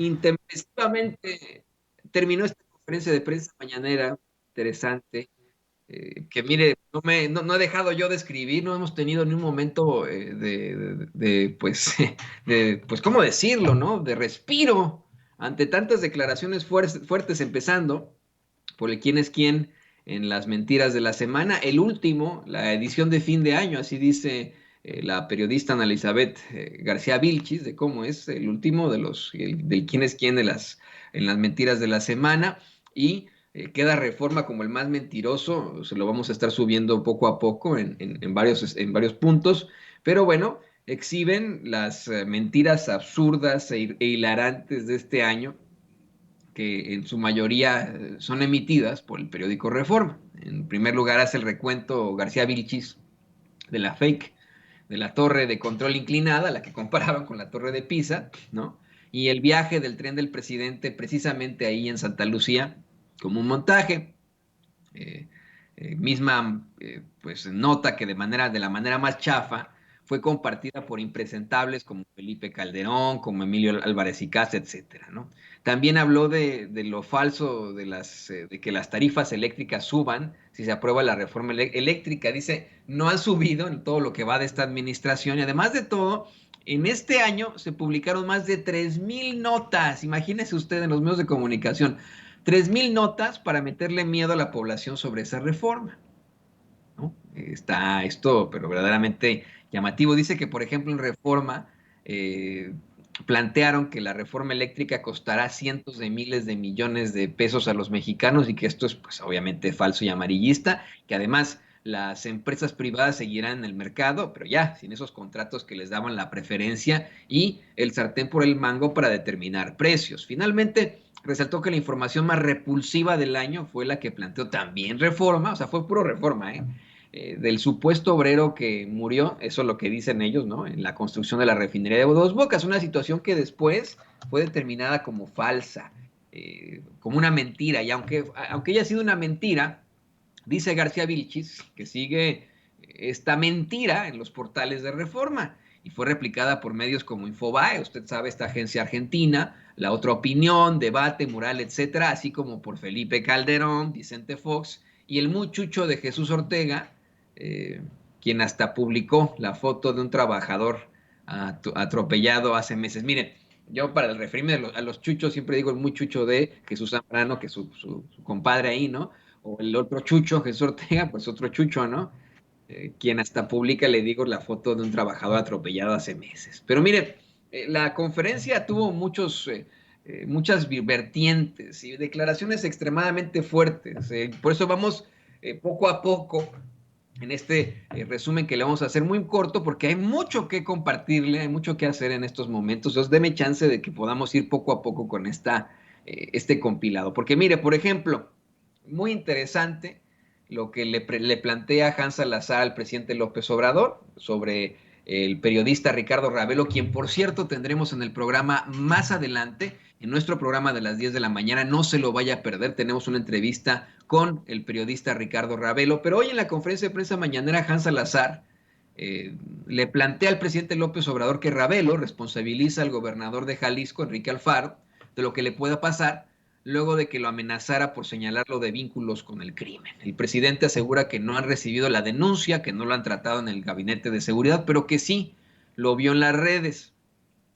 intempestivamente terminó esta conferencia de prensa mañanera, interesante, que mire, no he dejado yo de escribir, no hemos tenido ni un momento pues, pues, ¿cómo decirlo, no? De respiro ante tantas declaraciones fuertes, empezando por el quién es quién en las mentiras de la semana. El último, la edición de fin de año, así dice la periodista Ana Elizabeth García Vilchis, de cómo es el último de del quién es quién en las mentiras de la semana. Y queda Reforma como el más mentiroso, se lo vamos a estar subiendo poco a poco en varios puntos, pero bueno, exhiben las mentiras absurdas e hilarantes de este año, que en su mayoría son emitidas por el periódico Reforma. En primer lugar hace el recuento García Vilchis de la fake, de la torre de control inclinada, la que comparaban con la torre de Pisa, ¿no? Y el viaje del tren del presidente precisamente ahí en Santa Lucía como un montaje. eh, Misma pues nota que de la manera más chafa fue compartida por impresentables como Felipe Calderón, como Emilio Álvarez y Casa, etcétera, ¿no? También habló de lo falso de que las tarifas eléctricas suban si se aprueba la reforma eléctrica. Dice, no han subido en todo lo que va de esta administración, y además de todo, en este año se publicaron más de 3,000 notas. Imagínese usted en los medios de comunicación, 3,000 notas para meterle miedo a la población sobre esa reforma, ¿no? Está esto, pero verdaderamente llamativo. Dice que, por ejemplo, en Reforma eh, plantearon que la reforma eléctrica costará cientos de miles de millones de pesos a los mexicanos, y que esto es, pues, obviamente falso y amarillista, que además las empresas privadas seguirán en el mercado, pero ya sin esos contratos que les daban la preferencia y el sartén por el mango para determinar precios. Finalmente, resaltó que la información más repulsiva del año fue la que planteó también Reforma, o sea, fue puro Reforma, del supuesto obrero que murió, eso es lo que dicen ellos, ¿no? En la construcción de la refinería de Dos Bocas, una situación que después fue determinada como falsa, como una mentira, y aunque haya sido una mentira, dice García Vilchis que sigue esta mentira en los portales de Reforma y fue replicada por medios como Infobae, usted sabe, esta agencia argentina, La Otra Opinión, Debate, Mural, etcétera, así como por Felipe Calderón, Vicente Fox y el muchucho de Jesús Ortega, eh, quien hasta publicó la foto de un trabajador atropellado hace meses. Miren, yo para referirme a los chuchos siempre digo el muchucho de Jesús Zambrano, que es su compadre ahí, ¿no? O el otro Chucho, Jesús Ortega, pues otro Chucho, ¿no? Quien hasta publica, le digo, la foto de un trabajador atropellado hace meses. Pero mire, la conferencia tuvo muchas vertientes y declaraciones extremadamente fuertes. Por eso vamos poco a poco en este resumen que le vamos a hacer muy corto, porque hay mucho que compartirle, hay mucho que hacer en estos momentos. Entonces, deme chance de que podamos ir poco a poco con este compilado. Porque mire, por ejemplo, muy interesante lo que le plantea Hans Salazar al presidente López Obrador sobre el periodista Ricardo Ravelo, quien por cierto tendremos en el programa más adelante, en nuestro programa de las 10 de la mañana, no se lo vaya a perder, tenemos una entrevista con el periodista Ricardo Ravelo, pero hoy en la conferencia de prensa mañanera Hans Salazar le plantea al presidente López Obrador que Ravelo responsabiliza al gobernador de Jalisco, Enrique Alfaro, de lo que le pueda pasar luego de que lo amenazara por señalarlo de vínculos con el crimen. El presidente asegura que no han recibido la denuncia, que no lo han tratado en el gabinete de seguridad, pero que sí lo vio en las redes,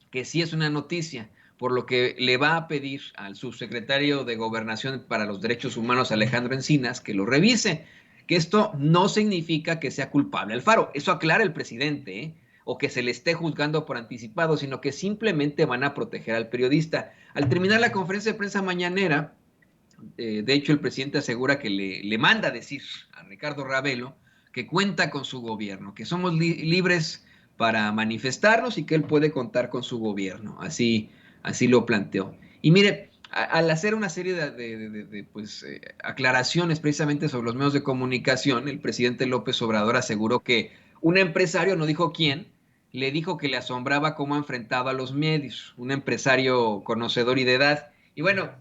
que sí es una noticia, por lo que le va a pedir al subsecretario de Gobernación para los Derechos Humanos, Alejandro Encinas, que lo revise, que esto no significa que sea culpable Alfaro, eso aclara el presidente, o que se le esté juzgando por anticipado, sino que simplemente van a proteger al periodista. Al terminar la conferencia de prensa mañanera, de hecho el presidente asegura que le manda a decir a Ricardo Ravelo que cuenta con su gobierno, que somos libres para manifestarnos y que él puede contar con su gobierno. Así lo planteó. Y mire, al hacer una serie pues, aclaraciones precisamente sobre los medios de comunicación, el presidente López Obrador aseguró que un empresario, no dijo quién, le dijo que le asombraba cómo ha enfrentado a los medios, un empresario conocedor y de edad. Y bueno,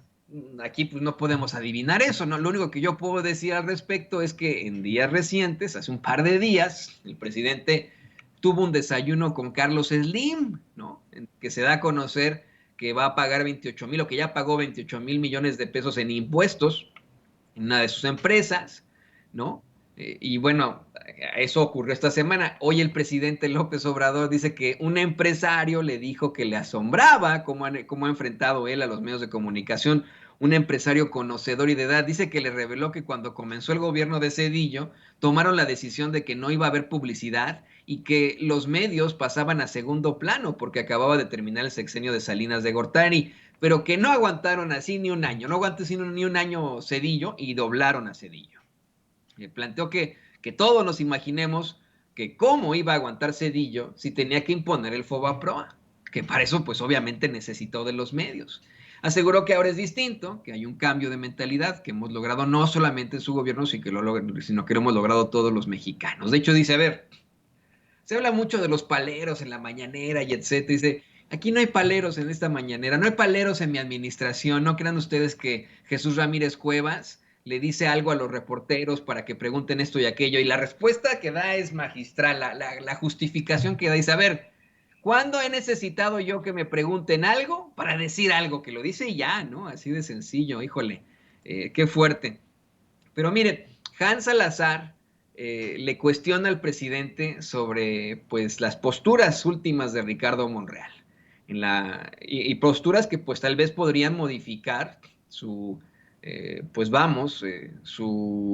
aquí pues no podemos adivinar eso, ¿no? Lo único que yo puedo decir al respecto es que en días recientes, hace un par de días, el presidente tuvo un desayuno con Carlos Slim, ¿no? En que se da a conocer que va a pagar 28,000 o que ya pagó 28,000 millones de pesos en impuestos en una de sus empresas, ¿no? Y bueno, eso ocurrió esta semana. Hoy el presidente López Obrador dice que un empresario le dijo que le asombraba cómo ha enfrentado él a los medios de comunicación. Un empresario conocedor y de edad dice que le reveló que cuando comenzó el gobierno de Cedillo tomaron la decisión de que no iba a haber publicidad y que los medios pasaban a segundo plano porque acababa de terminar el sexenio de Salinas de Gortari, pero que no aguantaron así ni un año, no aguantó ni un año Cedillo y doblaron a Cedillo. Planteó que todos nos imaginemos que cómo iba a aguantar Cedillo si tenía que imponer el Fobaproa, que para eso pues obviamente necesitó de los medios. Aseguró que ahora es distinto, que hay un cambio de mentalidad que hemos logrado no solamente en su gobierno, sino que lo hemos logrado todos los mexicanos. De hecho dice, a ver, se habla mucho de los paleros en la mañanera y etcétera. Dice, aquí no hay paleros en esta mañanera, no hay paleros en mi administración. No crean ustedes que Jesús Ramírez Cuevas le dice algo a los reporteros para que pregunten esto y aquello. Y la respuesta que da es magistral, la justificación que da. Dice, a ver, ¿cuándo he necesitado yo que me pregunten algo para decir algo? Que lo dice y ya, ¿no? Así de sencillo, híjole, qué fuerte. Pero mire, Hans Salazar le cuestiona al presidente sobre pues las posturas últimas de Ricardo Monreal y posturas que pues tal vez podrían modificar su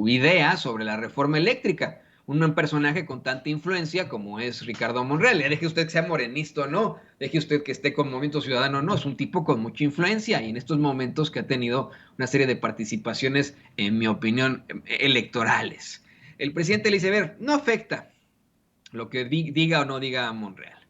idea sobre la reforma eléctrica. Un personaje con tanta influencia como es Ricardo Monreal. Ya deje usted que sea morenista o no, deje usted que esté con Movimiento Ciudadano o no, es un tipo con mucha influencia y en estos momentos que ha tenido una serie de participaciones, en mi opinión, electorales. El presidente le dice, a ver, no afecta lo que diga o no diga Monreal.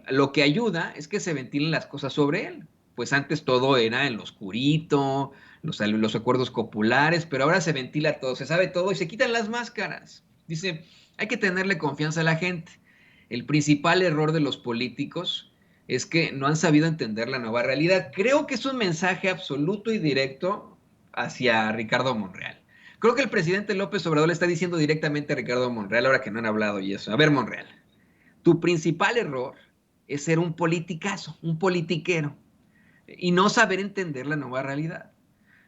Lo que ayuda es que se ventilen las cosas sobre él. Pues antes todo era en lo oscurito, los acuerdos copulares, pero ahora se ventila todo, se sabe todo y se quitan las máscaras. Dice, hay que tenerle confianza a la gente. El principal error de los políticos es que no han sabido entender la nueva realidad. Creo que es un mensaje absoluto y directo hacia Ricardo Monreal. Creo que el presidente López Obrador le está diciendo directamente a Ricardo Monreal, ahora que no han hablado y eso. A ver, Monreal, tu principal error es ser un politicazo, un politiquero, y no saber entender la nueva realidad.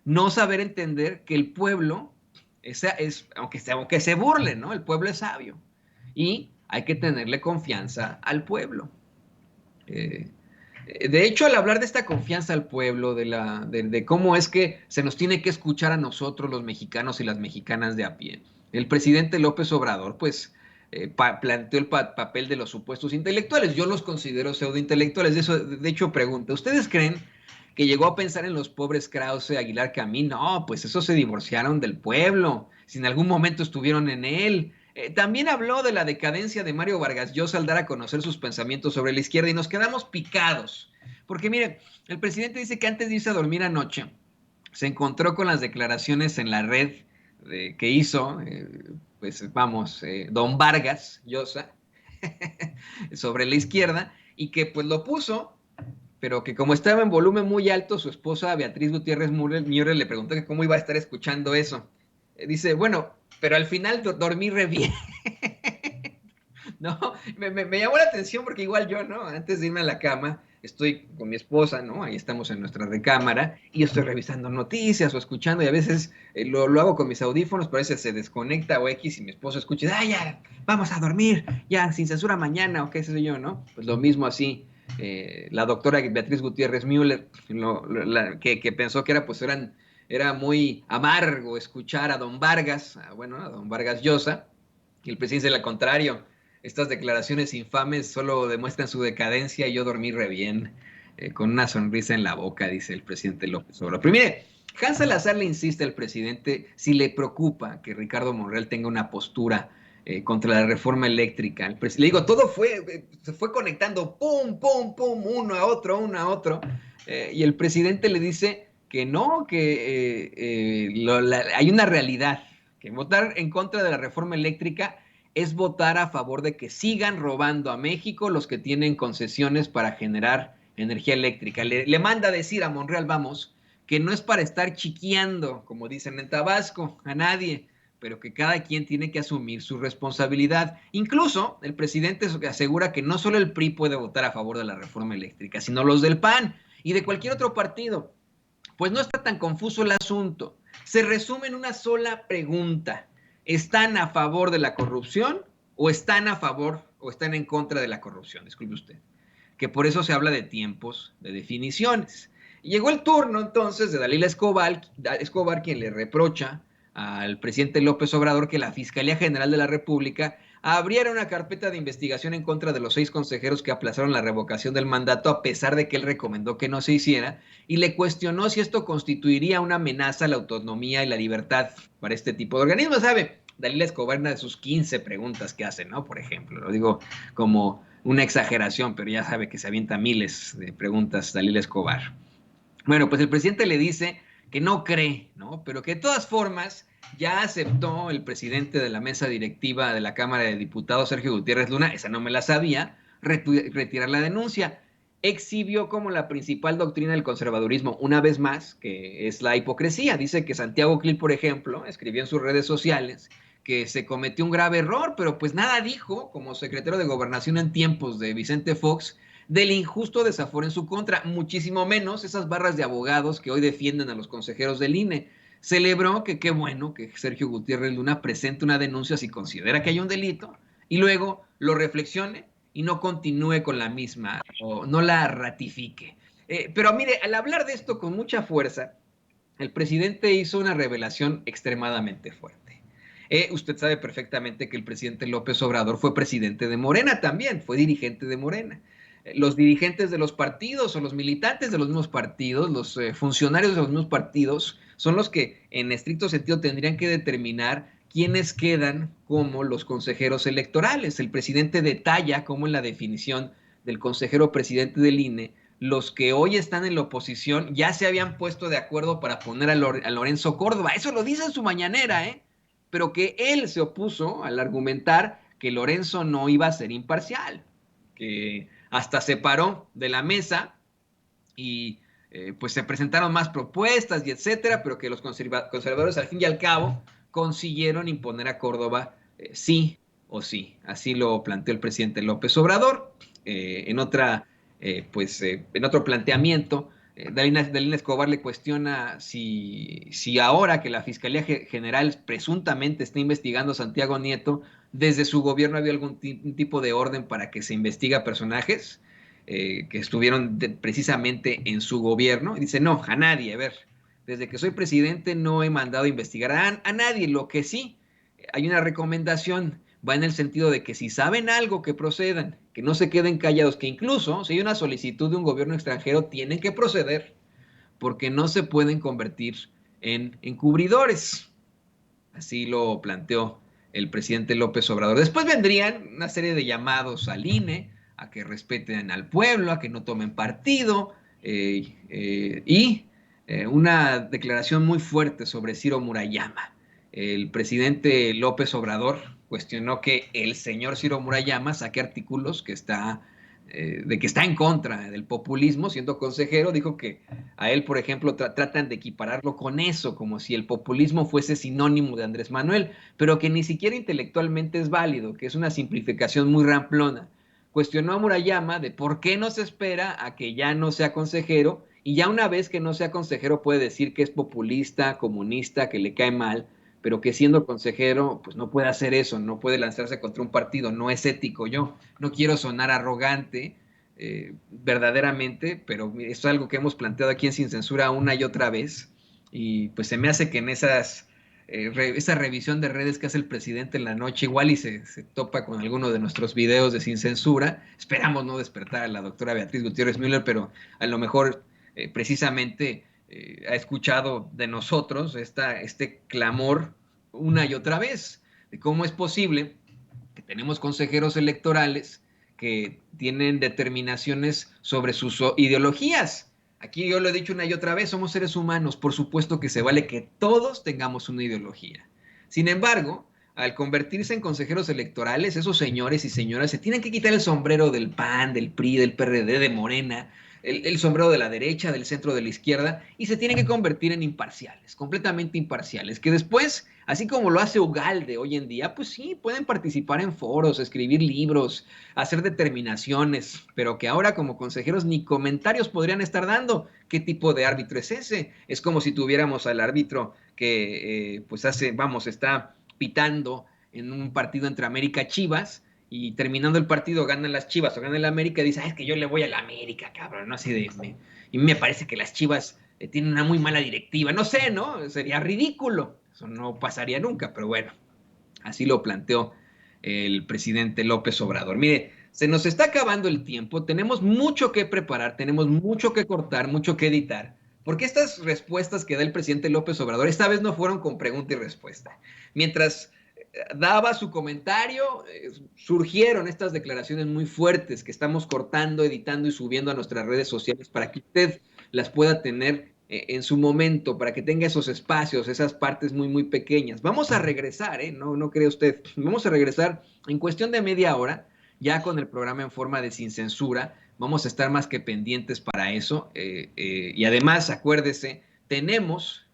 No saber entender que el pueblo aunque se burle, ¿no? El pueblo es sabio. Y hay que tenerle confianza al pueblo. Eh, de hecho, al hablar de esta confianza al pueblo, de cómo es que se nos tiene que escuchar a nosotros, los mexicanos y las mexicanas de a pie, el presidente López Obrador, pues, planteó el papel de los supuestos intelectuales. Yo los considero pseudointelectuales. De hecho, pregunta, ¿ustedes creen que llegó a pensar en los pobres Krause, Aguilar Camín? No, pues esos se divorciaron del pueblo, si en algún momento estuvieron en él. También habló de la decadencia de Mario Vargas Llosa al dar a conocer sus pensamientos sobre la izquierda y nos quedamos picados. Porque mire, el presidente dice que antes de irse a dormir anoche, se encontró con las declaraciones en la red que hizo, don Vargas Llosa, sobre la izquierda, y que pues lo puso, pero que como estaba en volumen muy alto, su esposa Beatriz Gutiérrez Müller le preguntó que cómo iba a estar escuchando eso. Dice, bueno, pero al final dormí re bien. ¿No? Me llamó la atención porque igual yo, ¿no? Antes de irme a la cama, estoy con mi esposa, ¿no? Ahí estamos en nuestra recámara y yo estoy revisando noticias o escuchando y a veces lo hago con mis audífonos, pero a veces se desconecta o X y mi esposo escucha, ¡ah, ya! Vamos a dormir, ya, sin censura mañana o qué sé yo, ¿no? Pues lo mismo así. La doctora Beatriz Gutiérrez Müller, que pensó que era muy amargo escuchar a don Vargas, a don Vargas Llosa, y el presidente dice al contrario, estas declaraciones infames solo demuestran su decadencia y yo dormí re bien, con una sonrisa en la boca, dice el presidente López Obrador. Pero mire, Hans Salazar le insiste al presidente si le preocupa que Ricardo Monreal tenga una postura contra la reforma eléctrica. Le digo, se fue conectando, pum, pum, pum, uno a otro, y el presidente le dice que no, que hay una realidad, que votar en contra de la reforma eléctrica es votar a favor de que sigan robando a México los que tienen concesiones para generar energía eléctrica. Le manda a decir a Monreal, vamos, que no es para estar chiqueando, como dicen en Tabasco, a nadie, pero que cada quien tiene que asumir su responsabilidad. Incluso el presidente asegura que no solo el PRI puede votar a favor de la reforma eléctrica, sino los del PAN y de cualquier otro partido. Pues no está tan confuso el asunto. Se resume en una sola pregunta. ¿Están a favor de la corrupción o están a favor o están en contra de la corrupción? Disculpe usted. Que por eso se habla de tiempos, de definiciones. Y llegó el turno entonces de Dalila Escobar, quien le reprocha al presidente López Obrador que la Fiscalía General de la República abriera una carpeta de investigación en contra de los 6 consejeros que aplazaron la revocación del mandato a pesar de que él recomendó que no se hiciera, y le cuestionó si esto constituiría una amenaza a la autonomía y la libertad para este tipo de organismos. ¿Sabe? Dalila Escobar, una de sus 15 preguntas que hace, ¿no? Por ejemplo, lo digo como una exageración, pero ya sabe que se avienta miles de preguntas Dalila Escobar. Bueno, pues el presidente le dice que no cree, ¿no? Pero que de todas formas ya aceptó el presidente de la mesa directiva de la Cámara de Diputados, Sergio Gutiérrez Luna, esa no me la sabía, retirar la denuncia. Exhibió como la principal doctrina del conservadurismo, una vez más, que es la hipocresía. Dice que Santiago Krill, por ejemplo, escribió en sus redes sociales que se cometió un grave error, pero pues nada dijo como secretario de Gobernación en tiempos de Vicente Fox del injusto desaforo en su contra, muchísimo menos esas barras de abogados que hoy defienden a los consejeros del INE. Celebró que qué bueno que Sergio Gutiérrez Luna presente una denuncia si considera que hay un delito y luego lo reflexione y no continúe con la misma o no la ratifique. Pero mire, al hablar de esto con mucha fuerza, el presidente hizo una revelación extremadamente fuerte. Usted sabe perfectamente que el presidente López Obrador fue presidente de Morena también, fue dirigente de Morena. Los dirigentes de los partidos o los militantes de los mismos partidos, los funcionarios de los mismos partidos, son los que en estricto sentido tendrían que determinar quiénes quedan como los consejeros electorales. El presidente detalla cómo en la definición del consejero presidente del INE, los que hoy están en la oposición ya se habían puesto de acuerdo para poner a Lorenzo Córdoba. Eso lo dice en su mañanera, ¿eh? Pero que él se opuso al argumentar que Lorenzo no iba a ser imparcial, que hasta se paró de la mesa y pues se presentaron más propuestas y etcétera, pero que los conservadores al fin y al cabo consiguieron imponer a Córdoba sí o sí. Así lo planteó el presidente López Obrador. En otro planteamiento, Dalila Escobar le cuestiona si ahora que la Fiscalía General presuntamente está investigando a Santiago Nieto, desde su gobierno había algún tipo de orden para que se investigue a personajes que estuvieron precisamente en su gobierno. Y dice, no, a nadie, a ver, desde que soy presidente no he mandado a investigar a nadie. Lo que sí, hay una recomendación, va en el sentido de que si saben algo, que procedan, que no se queden callados, que incluso si hay una solicitud de un gobierno extranjero, tienen que proceder, porque no se pueden convertir en encubridores. Así lo planteó el presidente López Obrador. Después vendrían una serie de llamados al INE a que respeten al pueblo, a que no tomen partido y una declaración muy fuerte sobre Ciro Murayama. El presidente López Obrador cuestionó que el señor Ciro Murayama saque artículos de que está en contra del populismo, siendo consejero, dijo que a él, por ejemplo, tratan de equipararlo con eso, como si el populismo fuese sinónimo de Andrés Manuel, pero que ni siquiera intelectualmente es válido, que es una simplificación muy ramplona. Cuestionó a Murayama de por qué no se espera a que ya no sea consejero y ya una vez que no sea consejero puede decir que es populista, comunista, que le cae mal, pero que siendo consejero, pues no puede hacer eso, no puede lanzarse contra un partido, no es ético. Yo no quiero sonar arrogante, verdaderamente, pero esto es algo que hemos planteado aquí en Sin Censura una y otra vez, y pues se me hace que en esa revisión de redes que hace el presidente en la noche, igual y se topa con alguno de nuestros videos de Sin Censura. Esperamos no despertar a la doctora Beatriz Gutiérrez Müller, pero a lo mejor precisamente ha escuchado de nosotros este clamor una y otra vez de cómo es posible que tenemos consejeros electorales que tienen determinaciones sobre sus ideologías. Aquí yo lo he dicho una y otra vez, somos seres humanos, por supuesto que se vale que todos tengamos una ideología. Sin embargo, al convertirse en consejeros electorales, esos señores y señoras se tienen que quitar el sombrero del PAN, del PRI, del PRD, de Morena, el sombrero de la derecha, del centro, de la izquierda, y se tienen que convertir en imparciales, completamente imparciales, que después así como lo hace Ugalde hoy en día, pues sí, pueden participar en foros, escribir libros, hacer determinaciones, pero que ahora como consejeros ni comentarios podrían estar dando. ¿Qué tipo de árbitro es ese? Es como si tuviéramos al árbitro que pues vamos, está pitando en un partido entre América Chivas y terminando el partido ganan las Chivas o gana el América y dice, es que yo le voy a la América, cabrón, ¿no? Así de, y me parece que las Chivas tienen una muy mala directiva, no sé, ¿no? Sería ridículo, eso no pasaría nunca, pero bueno, así lo planteó el presidente López Obrador. Mire, se nos está acabando el tiempo, tenemos mucho que preparar, tenemos mucho que cortar, mucho que editar, porque estas respuestas que da el presidente López Obrador esta vez no fueron con pregunta y respuesta. Mientras daba su comentario, surgieron estas declaraciones muy fuertes que estamos cortando, editando y subiendo a nuestras redes sociales para que usted las pueda tener en su momento, para que tenga esos espacios, esas partes muy, muy pequeñas. Vamos a regresar, no, no cree usted, vamos a regresar en cuestión de media hora, ya con el programa en forma de sin censura. Vamos a estar más que pendientes para eso. Y además, acuérdese, tenemos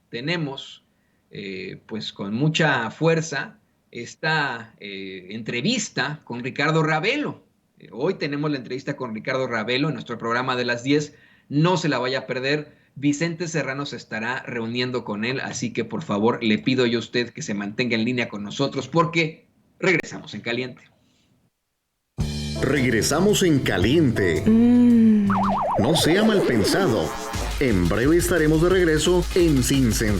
pues con mucha fuerza esta entrevista con Ricardo Ravelo. Hoy tenemos la entrevista con Ricardo Ravelo en nuestro programa de las 10. No se la vaya a perder. Vicente Serrano se estará reuniendo con él, así que por favor le pido yo a usted que se mantenga en línea con nosotros porque regresamos en caliente. Regresamos en caliente. No sea mal pensado. En breve estaremos de regreso en Sin Censura.